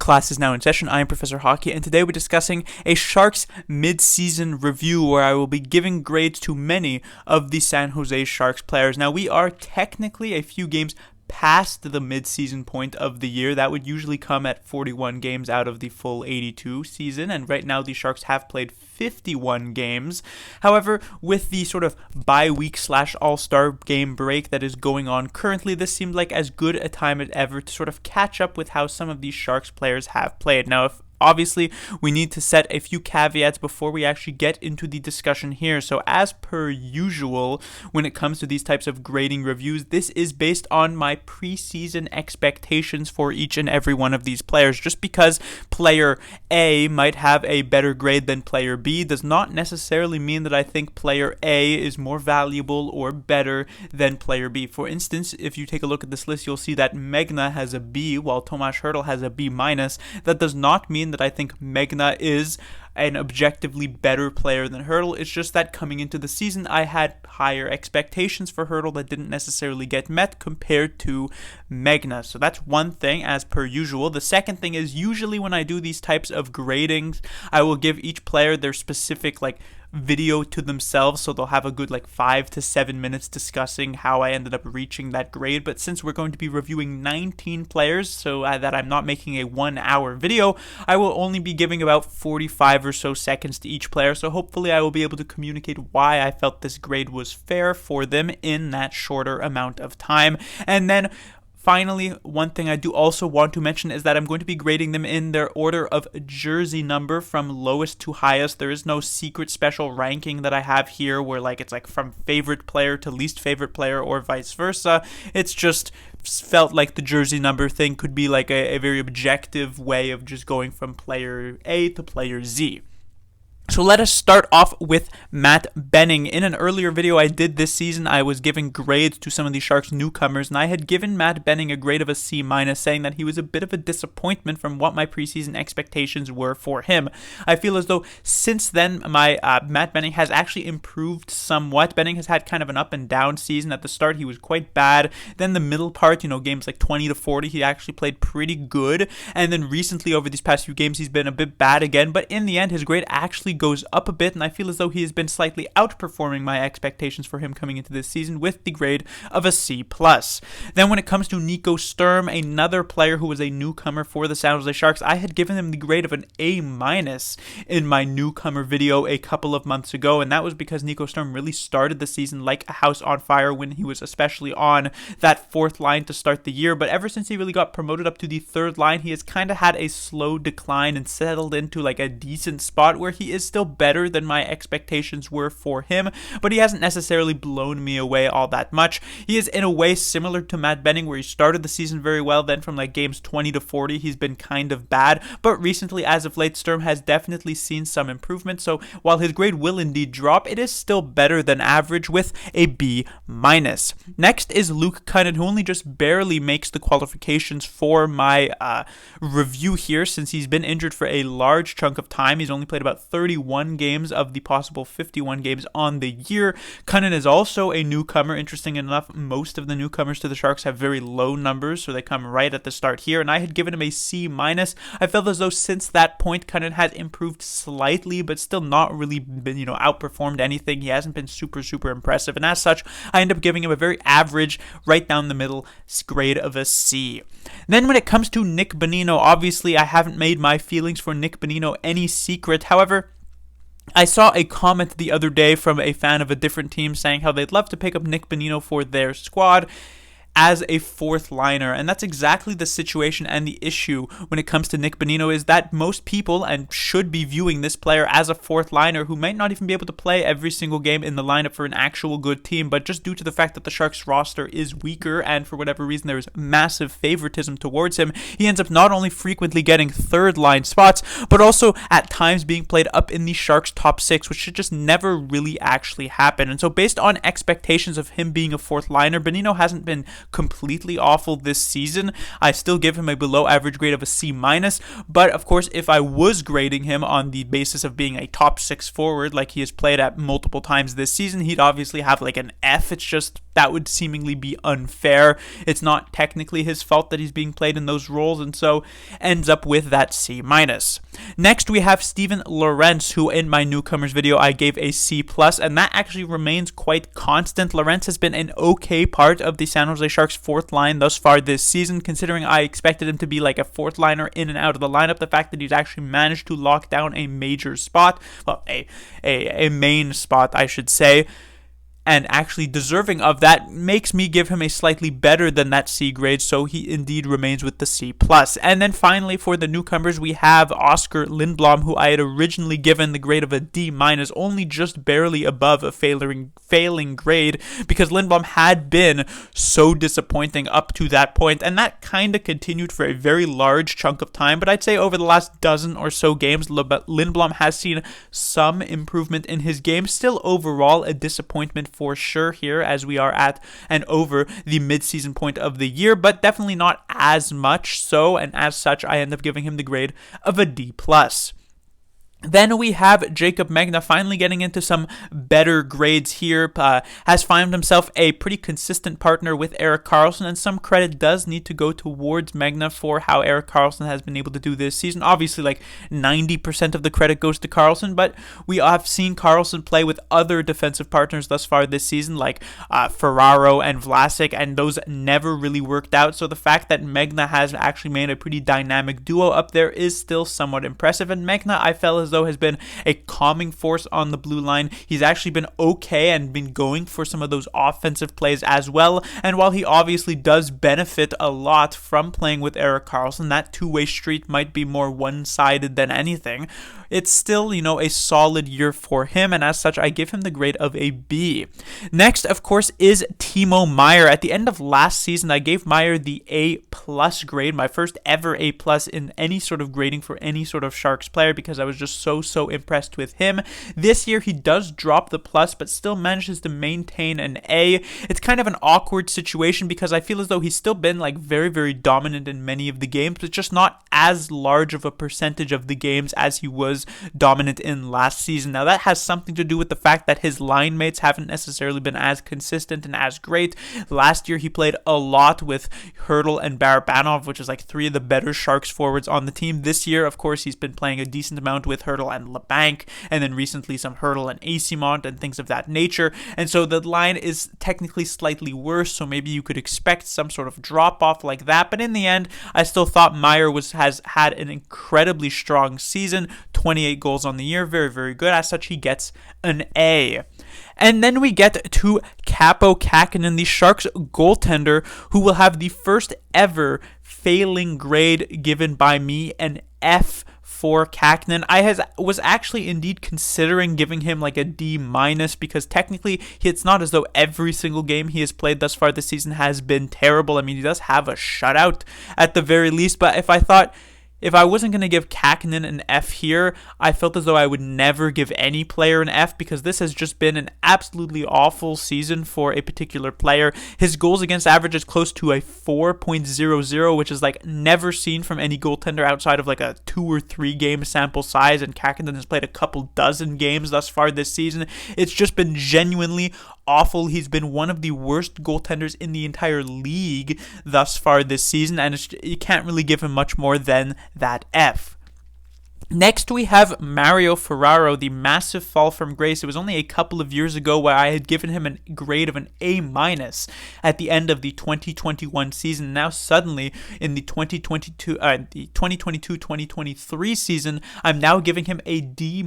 Class is now in session. I am Professor Hockey, and today we're discussing a Sharks mid-season review where I will be giving grades to many of the San Jose Sharks players. Now, we are technically a few games past the mid-season point of the year. That would usually come at 41 games out of the full 82 season, and right now the Sharks have played 51 games. However, with the sort of bye-week / all-star game break that is going on currently, this seemed like as good a time as ever to sort of catch up with how some of these Sharks players have played. Now, obviously, we need to set a few caveats before we actually get into the discussion here. So as per usual, when it comes to these types of grading reviews, this is based on my preseason expectations for each and every one of these players. Just because player A might have a better grade than player B does not necessarily mean that I think player A is more valuable or better than player B. For instance, if you take a look at this list, you'll see that Megna has a B while Tomas Hertl has a B-. That does not mean that I think Megna is an objectively better player than Hertl. It's just that coming into the season, I had higher expectations for Hertl that didn't necessarily get met compared to Megna. So that's one thing as per usual. The second thing is usually when I do these types of gradings, I will give each player their specific video to themselves, so they'll have a good 5 to 7 minutes discussing how I ended up reaching that grade. But since we're going to be reviewing 19 players, so that I'm not making a 1-hour video, I will only be giving about 45 or so seconds to each player, so hopefully I will be able to communicate why I felt this grade was fair for them in that shorter amount of time. And then finally, one thing I do also want to mention is that I'm going to be grading them in their order of jersey number from lowest to highest. There is no secret special ranking that I have here where it's from favorite player to least favorite player or vice versa. It's just felt like the jersey number thing could be a very objective way of just going from player A to player Z. So let us start off with Matt Benning. In an earlier video I did this season, I was giving grades to some of the Sharks newcomers, and I had given Matt Benning a grade of a C-, saying that he was a bit of a disappointment from what my preseason expectations were for him. I feel as though since then, my Matt Benning has actually improved somewhat. Benning has had kind of an up and down season. At the start, he was quite bad. Then the middle part, games 20 to 40, he actually played pretty good. And then recently, over these past few games, he's been a bit bad again. But in the end, his grade actually goes up a bit, and I feel as though he has been slightly outperforming my expectations for him coming into this season with the grade of a C+. Then when it comes to Nico Sturm, another player who was a newcomer for the San Jose Sharks, I had given him the grade of an A- in my newcomer video a couple of months ago, and that was because Nico Sturm really started the season like a house on fire when he was especially on that fourth line to start the year, but ever since he really got promoted up to the third line, he has kind of had a slow decline and settled into a decent spot where he is still better than my expectations were for him, but he hasn't necessarily blown me away all that much. He is in a way similar to Matt Benning, where he started the season very well, then from games 20 to 40 he's been kind of bad, but recently as of late Sturm has definitely seen some improvement, so while his grade will indeed drop, it is still better than average with a B-. Next is Luke Cunnin, who only just barely makes the qualifications for my review here since he's been injured for a large chunk of time. He's only played about 31 games of the possible 51 games on the year. Cunnin is also a newcomer. Interesting enough, most of the newcomers to the Sharks have very low numbers, so they come right at the start here, and I had given him a C-. I felt as though since that point, Cunnin has improved slightly, but still not really been, outperformed anything. He hasn't been super impressive, and as such, I end up giving him a very average, right down the middle grade of a C. Then when it comes to Nick Bonino, obviously I haven't made my feelings for Nick Bonino any secret. However, I saw a comment the other day from a fan of a different team saying how they'd love to pick up Nick Bonino for their squad as a fourth liner, and that's exactly the situation and the issue when it comes to Nick Bonino, is that most people and should be viewing this player as a fourth liner who might not even be able to play every single game in the lineup for an actual good team, but just due to the fact that the Sharks roster is weaker and for whatever reason there is massive favoritism towards him, he ends up not only frequently getting third line spots, but also at times being played up in the Sharks top 6, which should just never really actually happen. And so based on expectations of him being a fourth liner, Bonino hasn't been completely awful this season, I still give him a below average grade of a C-. But of course, if I was grading him on the basis of being a top 6 forward like he has played at multiple times this season, he'd obviously have like an F. It's just that would seemingly be unfair. It's not technically his fault that he's being played in those roles, and so ends up with that C-. Next, we have Steven Lorentz, who in my newcomers video I gave a C+, and that actually remains quite constant. Lorentz has been an okay part of the San Jose Sharks' fourth line thus far this season, considering I expected him to be like a fourth liner in and out of the lineup. The fact that he's actually managed to lock down a major spot, well, a main spot, I should say, and actually deserving of that, makes me give him a slightly better than that C grade, so he indeed remains with the C+. And then finally, for the newcomers, we have Oscar Lindblom, who I had originally given the grade of a D-, only just barely above a failing grade, because Lindblom had been so disappointing up to that point, and that kind of continued for a very large chunk of time. But I'd say over the last dozen or so games, Lindblom has seen some improvement in his game. Still overall a disappointment for sure here, as we are at and over the mid-season point of the year, but definitely not as much so, and as such I end up giving him the grade of a D+. Then we have Jacob Megna finally getting into some better grades here, has found himself a pretty consistent partner with Erik Karlsson, and some credit does need to go towards Megna for how Erik Karlsson has been able to do this season. Obviously, like 90% of the credit goes to Karlsson, but we have seen Karlsson play with other defensive partners thus far this season, like Ferraro and Vlasic, and those never really worked out, so the fact that Megna has actually made a pretty dynamic duo up there is still somewhat impressive. And Megna, I felt as though has been a calming force on the blue line. He's actually been okay and been going for some of those offensive plays as well. And while he obviously does benefit a lot from playing with Erik Karlsson, that two-way street might be more one-sided than anything. It's still, a solid year for him, and as such, I give him the grade of a B. Next, of course, is Timo Meier. At the end of last season, I gave Meier the A+ grade, my first ever A+ in any sort of grading for any sort of Sharks player, because I was just so impressed with him. This year, he does drop the plus, but still manages to maintain an A. It's kind of an awkward situation, because I feel as though he's still been like very dominant in many of the games, but just not as large of a percentage of the games as he was dominant in last season. Now, that has something to do with the fact that his line mates haven't necessarily been as consistent and as great. Last year, he played a lot with Hertl and Barabanov, which is like three of the better Sharks forwards on the team. This year, of course, he's been playing a decent amount with Hertl and LeBanc, and then recently some Hertl and Eyssimont and things of that nature. And so the line is technically slightly worse, so maybe you could expect some sort of drop-off like that. But in the end, I still thought Meier has had an incredibly strong season, 28 goals on the year, very good. As such, he gets an A. And then we get to Kaapo Kähkönen, the Sharks goaltender, who will have the first ever failing grade given by me, an F for Kähkönen. I was actually indeed considering giving him like a D-, because technically it's not as though every single game he has played thus far this season has been terrible. I mean, he does have a shutout at the very least, but if I wasn't going to give Kähkönen an F here, I felt as though I would never give any player an F, because this has just been an absolutely awful season for a particular player. His goals against average is close to a 4.00, which is like never seen from any goaltender outside of like a 2 or 3 game sample size, and Kähkönen has played a couple dozen games thus far this season. It's just been genuinely awful. He's been one of the worst goaltenders in the entire league thus far this season, and you can't really give him much more than that F. Next, we have Mario Ferraro, the massive fall from grace. It was only a couple of years ago where I had given him a grade of an A- at the end of the 2021 season. Now, suddenly, in the 2022-2023 season, I'm now giving him a D-,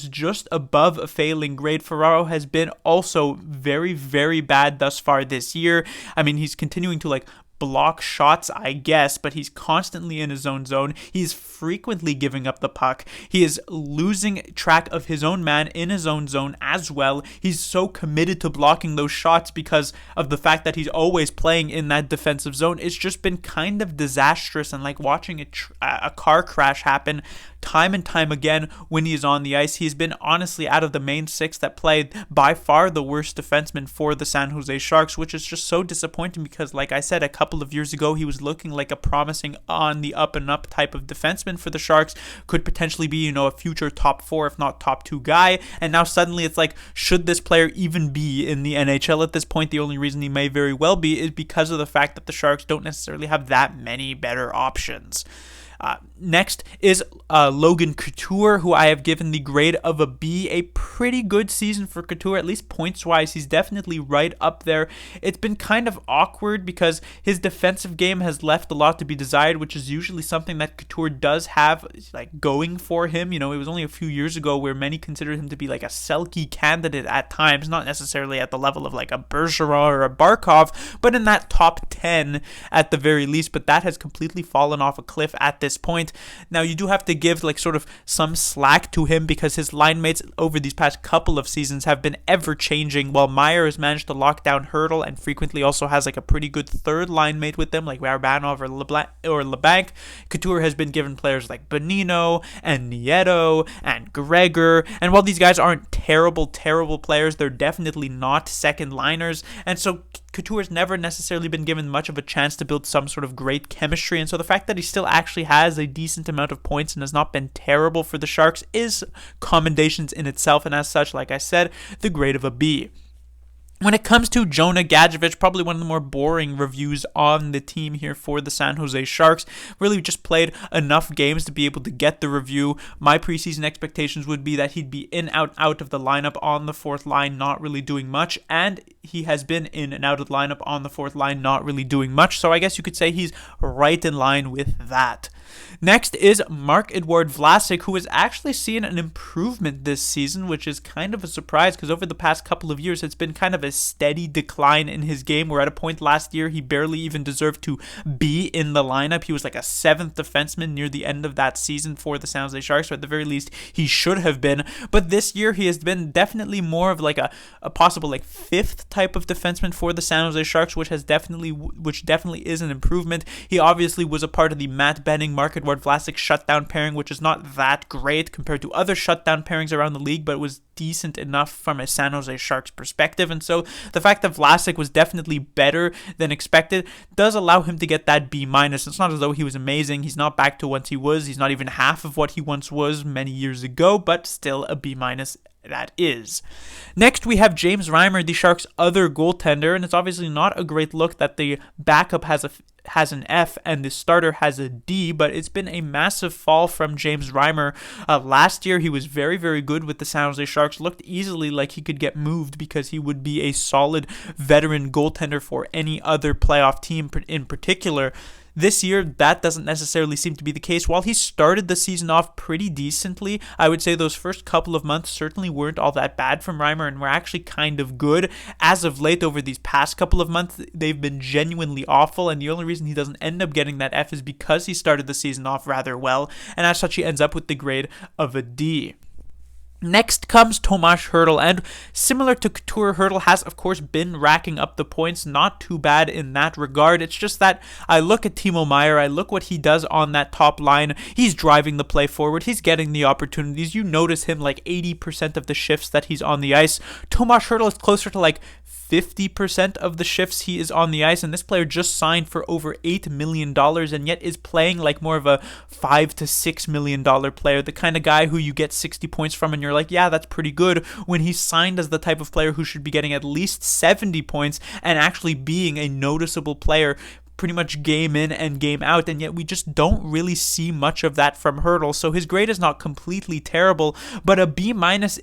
just above a failing grade. Ferraro has been also very bad thus far this year. I mean, he's continuing to block shots, I guess, but he's constantly in his own zone. He's frequently giving up the puck. He is losing track of his own man in his own zone as well. He's so committed to blocking those shots because of the fact that he's always playing in that defensive zone. It's just been kind of disastrous, and like watching a car crash happen time and time again when he is on the ice. He's been honestly out of the main six that played by far the worst defenseman for the San Jose Sharks, which is just so disappointing because, like I said, a couple of years ago, he was looking like a promising on the up and up type of defenseman for the Sharks, could potentially be, a future top 4, if not top 2 guy. And now suddenly it's like, should this player even be in the NHL at this point? The only reason he may very well be is because of the fact that the Sharks don't necessarily have that many better options. Next is Logan Couture, who I have given the grade of a B. A pretty good season for Couture, at least points-wise. He's definitely right up there. It's been kind of awkward because his defensive game has left a lot to be desired, which is usually something that Couture does have going for him. It was only a few years ago where many considered him to be like a Selke candidate at times, not necessarily at the level of like a Bergeron or a Barkov, but in that top 10 at the very least. But that has completely fallen off a cliff at this point. Now, you do have to give sort of some slack to him because his line mates over these past couple of seasons have been ever changing. While Meyer has managed to lock down Hurdle and frequently also has a pretty good third line mate with them, like Barabanov or LeBlanc, Couture has been given players like Bonino and Nieto and Gregor. And while these guys aren't terrible players, they're definitely not second liners. And so Couture's never necessarily been given much of a chance to build some sort of great chemistry, and so the fact that he still actually has a decent amount of points and has not been terrible for the Sharks is commendations in itself, and as such, like I said, the grade of a B. When it comes to Jonah Gadjevich, probably one of the more boring reviews on the team here for the San Jose Sharks. Really just played enough games to be able to get the review. My preseason expectations would be that he'd be in, out of the lineup on the fourth line, not really doing much. And he has been in and out of the lineup on the fourth line, not really doing much. So I guess you could say he's right in line with that. Next is Marc-Edouard Vlasic, who has actually seen an improvement this season, which is kind of a surprise because over the past couple of years, it's been kind of a steady decline in his game, where at a point last year, he barely even deserved to be in the lineup. He was like a 7th defenseman near the end of that season for the San Jose Sharks, or at the very least, he should have been. But this year, he has been definitely more of like a possible 5th type of defenseman for the San Jose Sharks, which definitely is an improvement. He obviously was a part of the Matt Benning, Marc-Edouard Vlasic shutdown pairing, which is not that great compared to other shutdown pairings around the league, but it was decent enough from a San Jose Sharks perspective. And so the fact that Vlasic was definitely better than expected does allow him to get that B-. It's not as though he was amazing. He's not back to what he was. He's not even half of what he once was many years ago, but still a B- that is. Next, we have James Reimer, the Sharks' other goaltender, and it's obviously not a great look that the backup has an F and the starter has a D, but it's been a massive fall from James Reimer. Last year, he was very, very good with the San Jose Sharks, looked easily like he could get moved because he would be a solid veteran goaltender for any other playoff team in particular. This year, that doesn't necessarily seem to be the case. While he started the season off pretty decently, I would say those first couple of months certainly weren't all that bad from Reimer and were actually kind of good. As of late, over these past couple of months, they've been genuinely awful, and the only reason he doesn't end up getting that F is because he started the season off rather well, and as such, he ends up with the grade of a D. Next comes Tomas Hertl, and similar to Couture, Hertl has of course been racking up the points, not too bad in that regard. It's just that I look at Timo Meier, I look what he does on that top line, he's driving the play forward, he's getting the opportunities, you notice him 80% of the shifts that he's on the ice. Tomas Hertl is closer to 50% of the shifts he is on the ice, and this player just signed for over $8 million and yet is playing like more of a $5 to $6 million player, the kind of guy who you get 60 points from and you're like, yeah, that's pretty good, when he's signed as the type of player who should be getting at least 70 points and actually being a noticeable player pretty much game in and game out, and yet we just don't really see much of that from Hertl. So his grade is not completely terrible, but a B-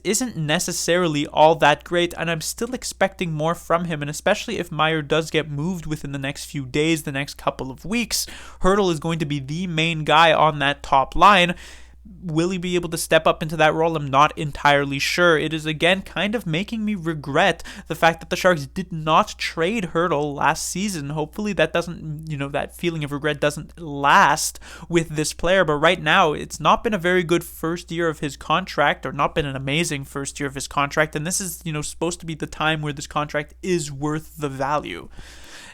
isn't necessarily all that great, and I'm still expecting more from him, and especially if Meier does get moved within the next few days, the next couple of weeks, Hertl is going to be the main guy on that top line. Will he be able to step up into that role? I'm not entirely sure. It is again kind of making me regret the fact that the Sharks did not trade Hertl last season. Hopefully that doesn't, that feeling of regret doesn't last with this player. But right now, it's not been a very good first year of his contract, or not been an amazing first year of his contract. And this is, supposed to be the time where this contract is worth the value.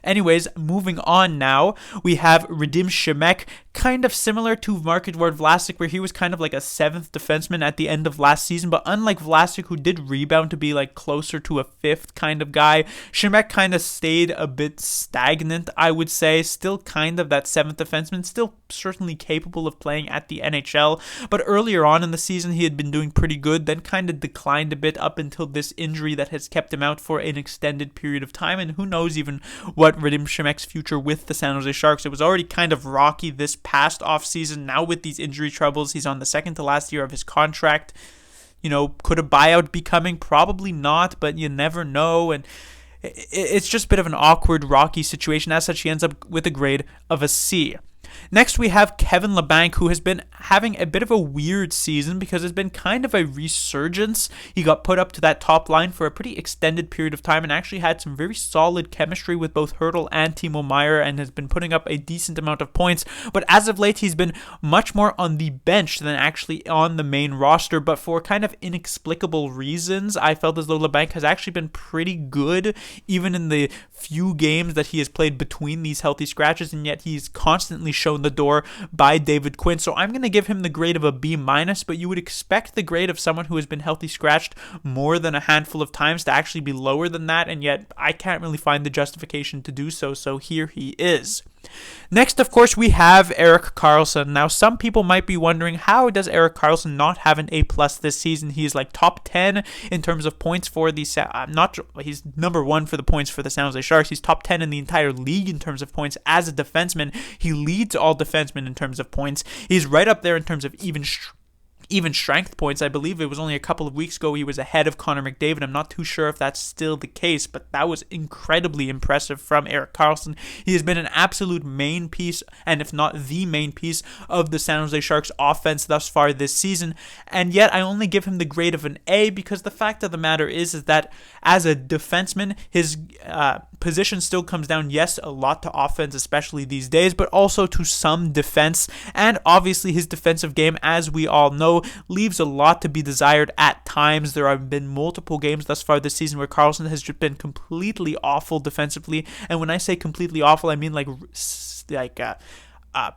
Anyways, moving on now, we have Radim Shemek, kind of similar to Mark Edward Vlasic, where he was kind of like a 7th defenseman at the end of last season, but unlike Vlasic, who did rebound to be like closer to a 5th kind of guy, Šimek kind of stayed a bit stagnant, I would say. Still kind of that 7th defenseman, still certainly capable of playing at the NHL, but earlier on in the season he had been doing pretty good, then kind of declined a bit up until this injury that has kept him out for an extended period of time, and who knows even what Radim Šimek's future with the San Jose Sharks. It was already kind of rocky this past offseason. Now with these injury troubles, he's on the second to last year of his contract. Could a buyout be coming? Probably not, but you never know, and it's just a bit of an awkward, rocky situation. As such, he ends up with a grade of a C. Next, we have Kevin Labanc, who has been having a bit of a weird season because it's been kind of a resurgence. He got put up to that top line for a pretty extended period of time and actually had some very solid chemistry with both Hertl and Timo Meier and has been putting up a decent amount of points. But as of late, he's been much more on the bench than actually on the main roster. But for kind of inexplicable reasons, I felt as though Labanc has actually been pretty good, even in the few games that he has played between these healthy scratches, and yet he's constantly shown the door by David Quinn. So I'm going to give him the grade of a B-, but you would expect the grade of someone who has been healthy scratched more than a handful of times to actually be lower than that, and yet I can't really find the justification to do so, so here he is. Next, of course, we have Erik Karlsson. Now, some people might be wondering, how does Erik Karlsson not have an A+ this season? He is like top 10 in terms of points for the he's number 1 for the points for the San Jose Sharks. He's top 10 in the entire league in terms of points as a defenseman. He leads all defensemen in terms of points. He's right up there in terms of even strength points. I believe it was only a couple of weeks ago he was ahead of Connor McDavid. I'm not too sure if that's still the case, but that was incredibly impressive from Erik Karlsson. He has been an absolute main piece, and if not the main piece, of the San Jose Sharks offense thus far this season, and yet I only give him the grade of an A because the fact of the matter is that as a defenseman, his position still comes down, yes, a lot to offense, especially these days, but also to some defense, and obviously his defensive game, as we all know, leaves a lot to be desired at times. There have been multiple games thus far this season where Karlsson has just been completely awful defensively, and when I say completely awful, I mean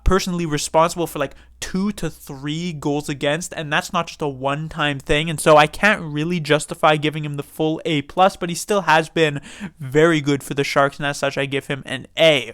personally responsible for like 2 to 3 goals against, and that's not just a one-time thing, and so I can't really justify giving him the full A+, but he still has been very good for the Sharks, and as such I give him an A.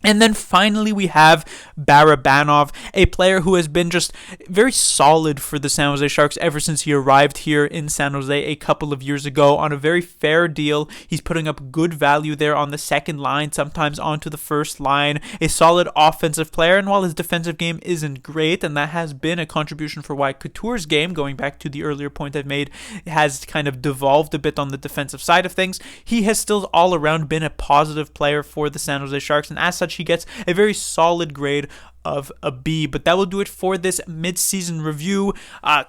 And then finally we have Barabanov, a player who has been just very solid for the San Jose Sharks ever since he arrived here in San Jose a couple of years ago on a very fair deal. He's putting up good value there on the second line, sometimes onto the first line, a solid offensive player, and while his defensive game isn't great, and that has been a contribution for why Couture's game, going back to the earlier point I've made, has kind of devolved a bit on the defensive side of things, he has still all around been a positive player for the San Jose Sharks, and as such he gets a very solid grade of a B. But that will do it for this mid-season review.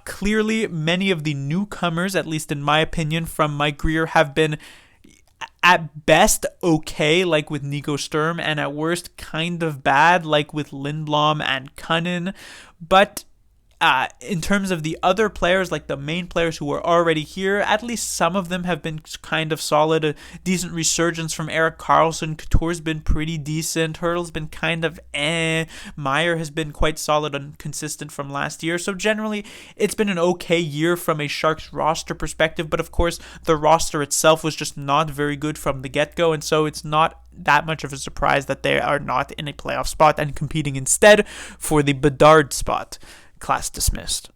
Clearly, many of the newcomers, at least in my opinion, from Mike Grier have been at best okay, like with Nico Sturm, and at worst kind of bad, like with Lindblom and Cunnin. But in terms of the other players, like the main players who were already here, at least some of them have been kind of solid. A decent resurgence from Erik Karlsson. Couture's been pretty decent. Hertl's been kind of Meier has been quite solid and consistent from last year. So generally, it's been an okay year from a Sharks roster perspective. But of course, the roster itself was just not very good from the get-go. And so it's not that much of a surprise that they are not in a playoff spot and competing instead for the Bedard spot. Class dismissed.